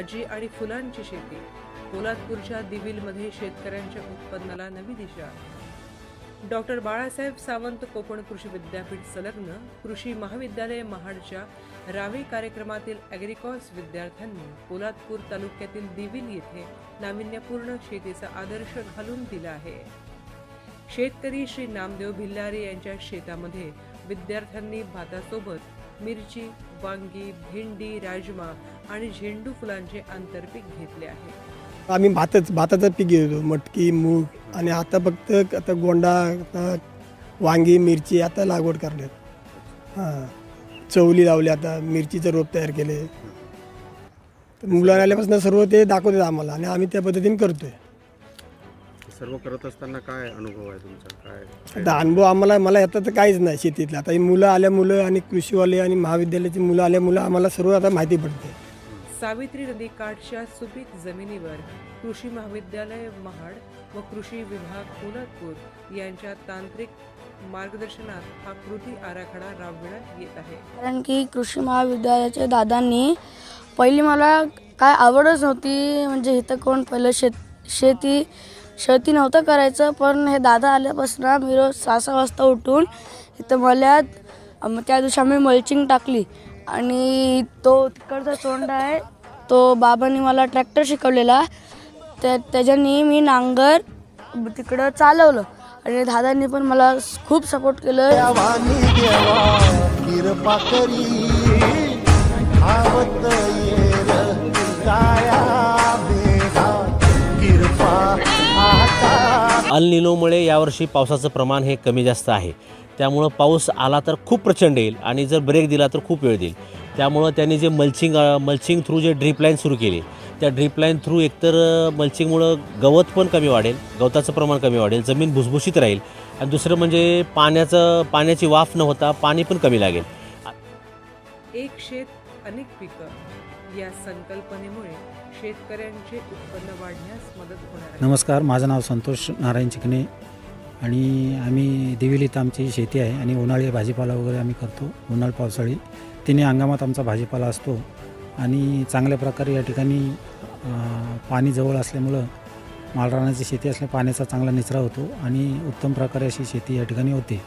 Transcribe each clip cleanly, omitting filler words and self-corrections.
भाजी आणि फुलांची शेती. पोलादपूरच्या दिविलमध्ये शेतकऱ्यांच्या उत्पन्नाला नवी दिशा. डॉक्टर बाळासाहेब सावंत कोकण कृषी विद्यापीठ संलग्न कृषी महाविद्यालय महाडच्या रावे कार्यक्रमातील ॲग्रिकॉस विद्यार्थ्यांनी पोलादपूर तालुक्यातील दिविल येथे नाविन्यपूर्ण शेतीचा आदर्श घालून दिला आहे. शेतकरी श्री नामदेव भिल्लारे यांच्या शेतामध्ये विद्यार्थ्यांनी भातासोबत मिरची, वांगी, भेंडी, राजमा आणि झेंडू फुलांचे आंतरपीक घेतले आहे. आम्ही भाताचं पीक घेतो, मटकी, मूग आणि आता फक्त आता गोंडा, आता वांगी, मिरची आता लागवड करण्यात. चवली लावली, आता मिरचीचं रोप तयार केले. मुलं आल्यापासून सर्व ते दाखवतात आम्हाला आणि आम्ही त्या पद्धतीने करतोय. सर्व करत असताना काय अनुभव आहे तुमचा? काय आता अनुभव मला आता तर काहीच नाही शेतीतलं. आता ही मुलं आणि कृषीवाले आणि महाविद्यालयाची मुलं आम्हाला सर्व आता माहिती पडते. सावित्री नदीकाठच्या सुपीक जमिनीवर कृषी महाविद्यालय महाड व कृषी विभाग पोलादपूर यांच्या तांत्रिक मार्गदर्शनात हा कृती आराखडा राबविण्यात येत आहे. कारण की कृषी महाविद्यालयाच्या दादांनी पहिली मला काय आवडच नव्हती, म्हणजे इथं कोण पहिलं शेती नव्हतं करायचं. पण हे दादा आल्यापासून मी रोज 6 वाजता उठून इथं मल्यात त्या दिवशी आम्ही मल्चिंग टाकली आणि तो तिकडचा चोंडा आहे तो बाबांनी मला ट्रॅक्टर शिकवलेला, त्याच्यानी मी नांगर तिकडं चालवलं आणि दादांनी पण मला खूप सपोर्ट केलं. अल निनोमुळे यावर्षी पावसाचं प्रमाण हे कमी जास्त आहे. त्यामुळं पाऊस आला तर खूप प्रचंड येईल आणि जर ब्रेक दिला तर खूप वेळ देईल. त्यामुळं त्यांनी जे मल्चिंग थ्रू जे ड्रीप लाईन सुरू केली, त्या ड्रीप लाईन थ्रू एकतर मल्चिंगमुळं गवत पण कमी वाढेल, गवताचं प्रमाण कमी वाढेल, जमीन भुसभुशीत राहील आणि दुसरं म्हणजे पाण्याची वाफ न होता पाणी पण कमी लागेल. एक शेत अनेक पिकं या संकल्पनेमुळे शेतकऱ्यांचे उत्पन्न वाढण्यास मदत होणार आहे. नमस्कार, माझं नाव संतोष नारायण चिकणे आणि आम्ही दिविल इथं आमची शेती आहे आणि उन्हाळी भाजीपाला वगैरे आम्ही करतो. उन्हाळी पावसाळी तिन्ही हंगामात आमचा भाजीपाला असतो आणि चांगल्या प्रकारे या ठिकाणी पाणी जवळ असल्यामुळं माळरानाची शेती असल्या पाण्याचा चांगला निचरा होतो आणि उत्तम प्रकारे अशी शेती या ठिकाणी होते.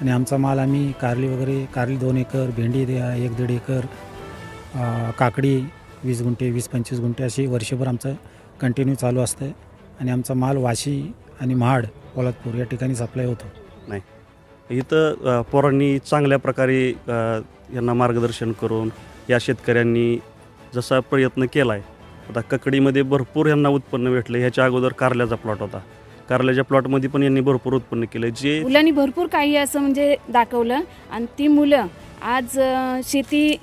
आणि आमचा माल आम्ही कारली 2 एकर, भेंडी 1-1.5 एकर, काकडी 20 गुंठे, 20-25 गुंठे अशी वर्षभर आमचं कंटिन्यू चालू असतं आहे. आणि आमचा माल वाशी आणि महाड, पोलादपूर या ठिकाणी सप्लाय होतो. नाही, इथं पोरांनी चांगल्या प्रकारे यांना मार्गदर्शन करून या शेतकऱ्यांनी जसा प्रयत्न केला आहे. आता ककडीमध्ये भरपूर यांना उत्पन्न भेटलं. ह्याच्या अगोदर कारल्याचा प्लॉट होता, कारल्याच्या प्लॉटमध्ये पण यांनी भरपूर उत्पन्न केलं. जे मुलांनी भरपूर काही असं म्हणजे दाखवलं आणि ती मुलं आज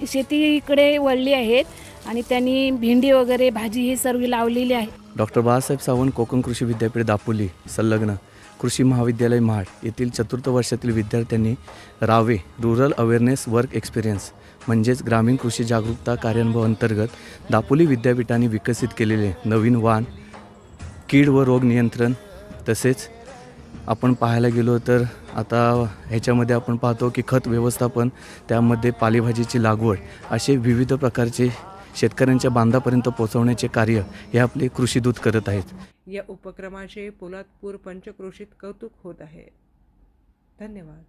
शेतीकडे वळली आहेत आणि त्यांनी भेंडी वगैरे भाजी हे सर्व लावलेली आहे. डॉक्टर बाळासाहेब सावंत कोकण कृषी विद्यापीठ दापोली संलग्न कृषी महाविद्यालय महाड येथील 4th वर्षातील विद्यार्थ्यांनी रावे रुरल अवेअरनेस वर्क एक्सपिरियन्स म्हणजेच ग्रामीण कृषी जागरूकता कार्यान्वयन अंतर्गत दापोली विद्यापीठाने विकसित केलेले नवीन वाण, कीड व रोग नियंत्रण, तसेच आपण पाहायला गेलो तर आता ह्याच्यामध्ये आपण पाहतो की खत व्यवस्थापन, त्यामध्ये पालेभाजीची लागवड, असे विविध प्रकारचे शेतकऱ्यांच्या बांधापर्यंत पोहोचवण्याचे कार्य हे आपले कृषीदूत करत आहेत. या उपक्रमाचे पोलादपूर पंचक्रोशीत कौतुक होत आहे. धन्यवाद.